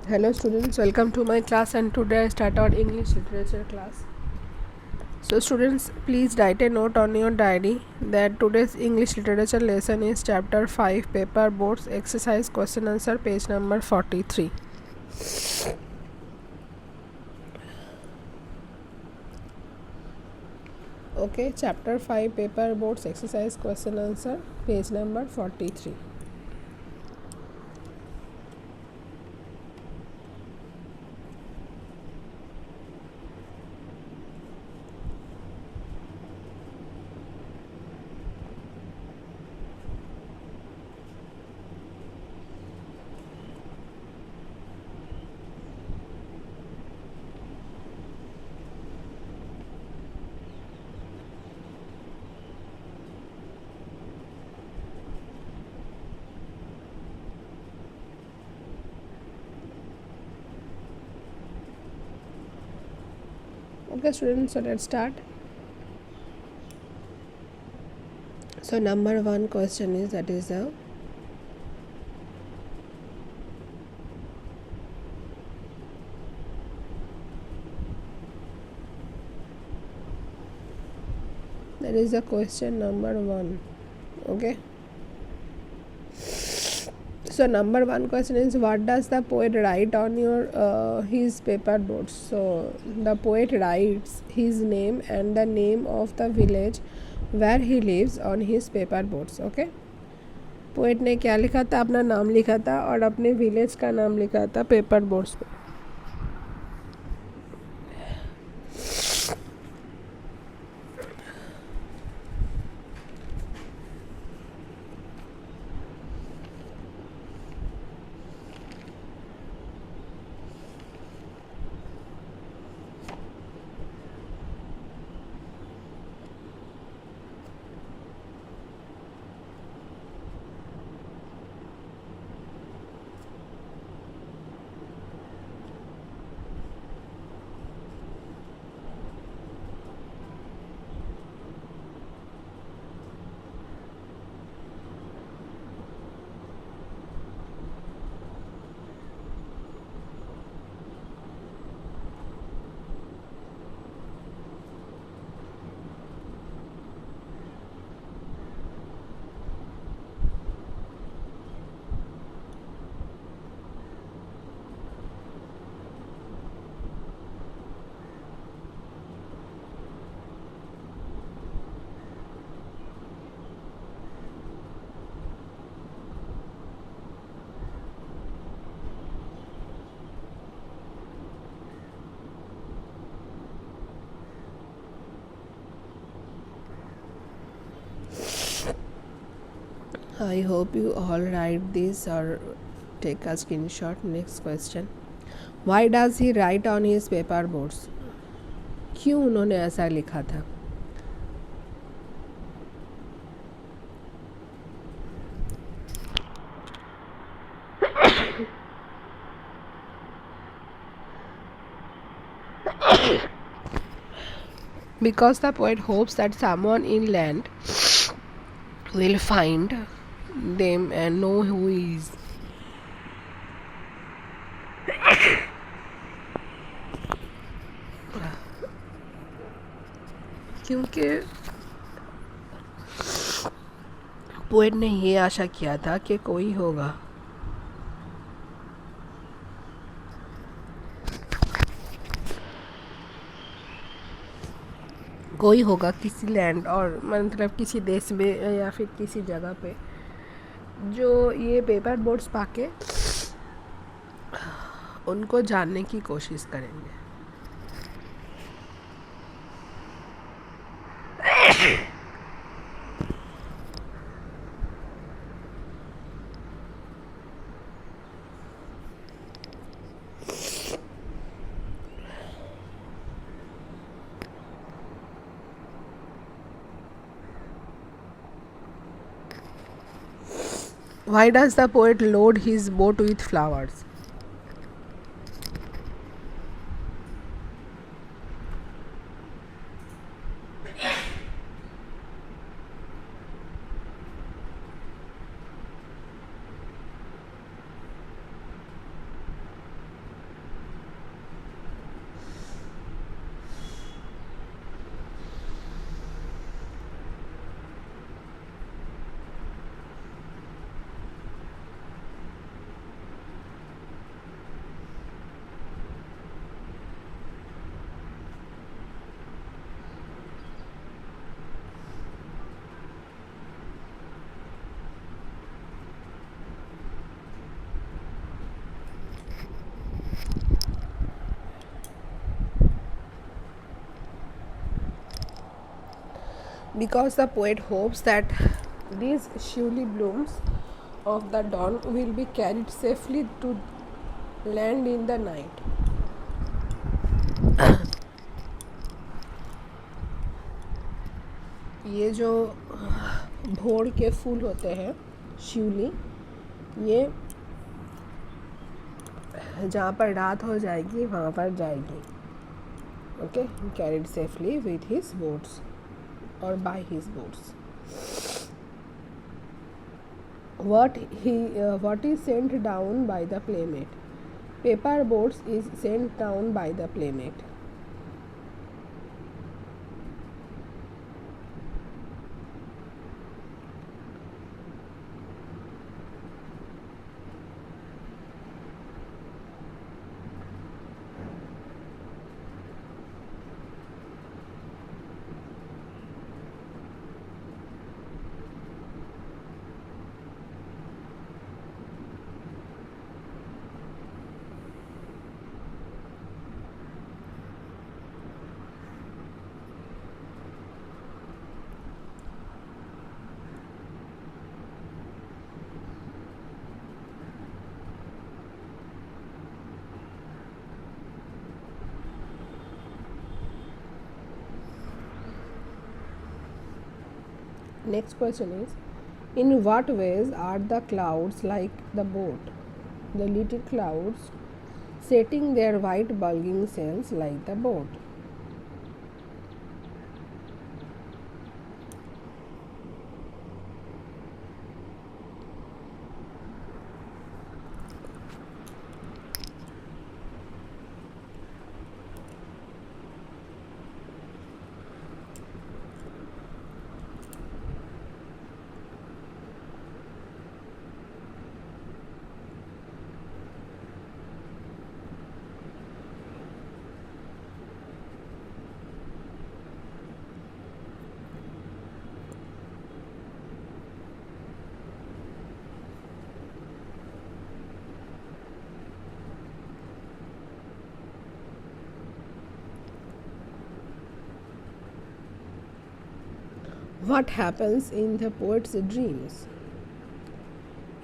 Hello students, welcome to my class, and today I start our English literature class. So students, please write a note on your diary that today's English literature lesson is chapter 5, paper boards, exercise question answer, page number 43. Okay, chapter 5, paper boards, exercise question answer, page number 43. Okay students, so let's start. So number one question is that is the question number one. Okay, so number one question is, what does the poet write on your his paper boards? So the poet writes his name and the name of the village where he lives on his paper boards. Okay, poet ने क्या लिखा था? अपना नाम लिखा था और अपने विलेज का नाम लिखा था पेपर बोर्ड्स पे. I hope you all write this or take a screenshot. Next question. Why does he write on his paper boards? क्यों उन्होंने ऐसा लिखा था? Because the poet hopes that someone inland will find them and know who he is. क्योंकि poet ने ये आशा किया था कि कोई होगा किसी लैंड और मतलब किसी देश में या फिर किसी जगह पे जो ये पेपर बोर्ड्स पाके उनको जानने की कोशिश करेंगे. Why does the poet load his boat with flowers? because the poet hopes that these surely blooms of the dawn will be carried safely to land in the night. ये जो भोर के फूल होते हैं शिवली, ये जहाँ पर रात हो जाएगी वहाँ पर जाएगी. Okay, carried safely with his boats और by his boats. What is sent down by the playmate? Paper boats is sent down by the playmate. Next question is, in what ways are the clouds like the boat? The little clouds setting their white bulging sails like the boat. What happens in the poet's dreams?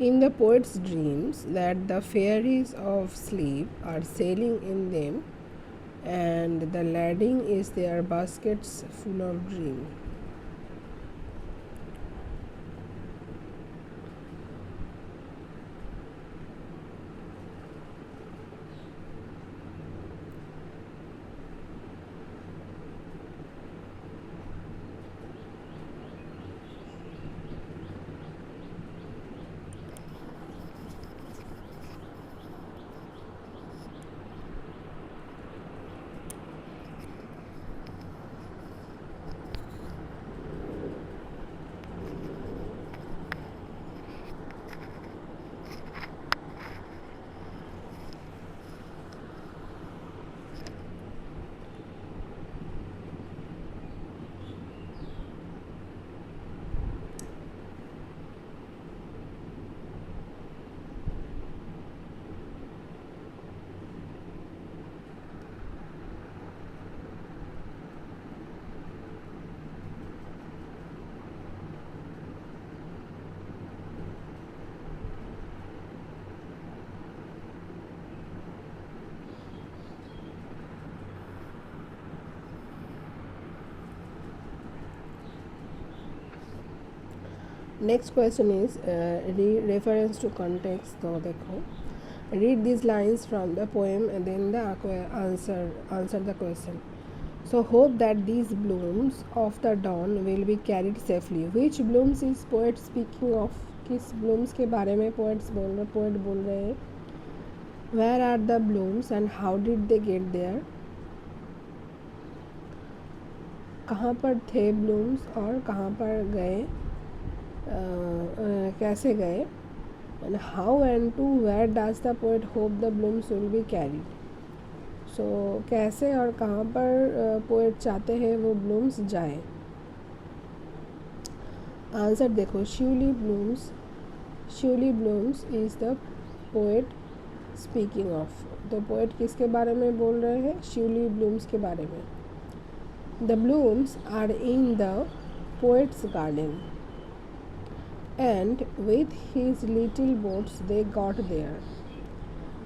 In the poet's dreams, that the fairies of sleep are sailing in them, and the lading is their baskets full of dream. Next question is reference to context. तो देखो, read these lines from the poem and then the answer the question. So hope that these blooms of the dawn will be carried safely. Which blooms is poet speaking of? किस blooms के बारे में poet बोल रहे हैं? Where are the blooms and how did they get there? कहाँ पर थे blooms और कहाँ पर गए, कैसे गए, and how and to where does the poet hope the blooms will be carried. So कैसे और कहाँ पर poet चाहते हैं वो blooms जाए. आंसर देखो, surely blooms is the poet speaking of. तो poet किसके बारे में बोल रहे हैं? surely blooms के बारे में. The blooms are in the poet's garden, and with his little boats they got there.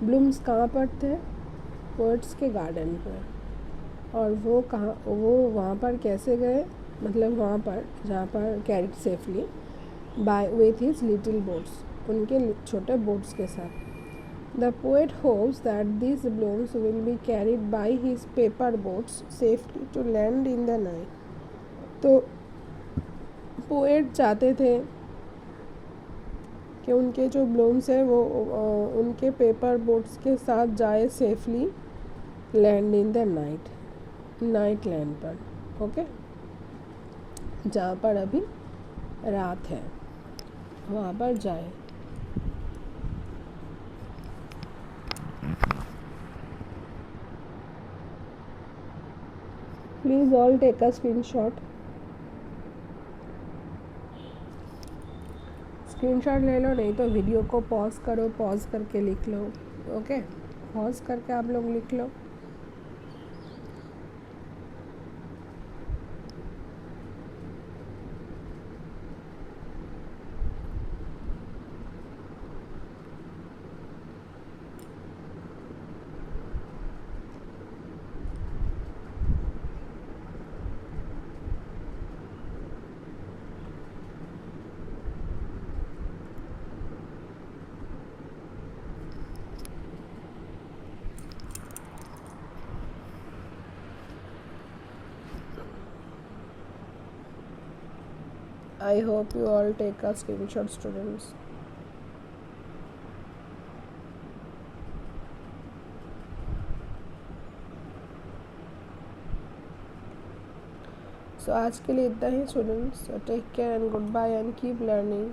Blooms कहाँ पर थे? पोएट्स के गार्डन पर। और वो वहाँ पर कैसे गए? मतलब वहाँ पर जहाँ पर carried safely by with his little boats, उनके छोटे बोट्स के साथ। The poet hopes that these blooms will be carried by his paper boats safely to land in the night. तो पोएट चाहते थे कि उनके जो ब्लूम्स हैं वो उनके पेपर बोट्स के साथ जाए safely land in the night land पर। ओके, जहाँ पर अभी रात है वहाँ पर जाए। Please all take a screenshot ले लो, नहीं तो वीडियो को पॉज करो, पॉज करके लिख लो। ओके, पॉज करके आप लोग लिख लो। I hope you all take a screenshot, students. So आज के लिए इतना ही students. Take care and goodbye and keep learning.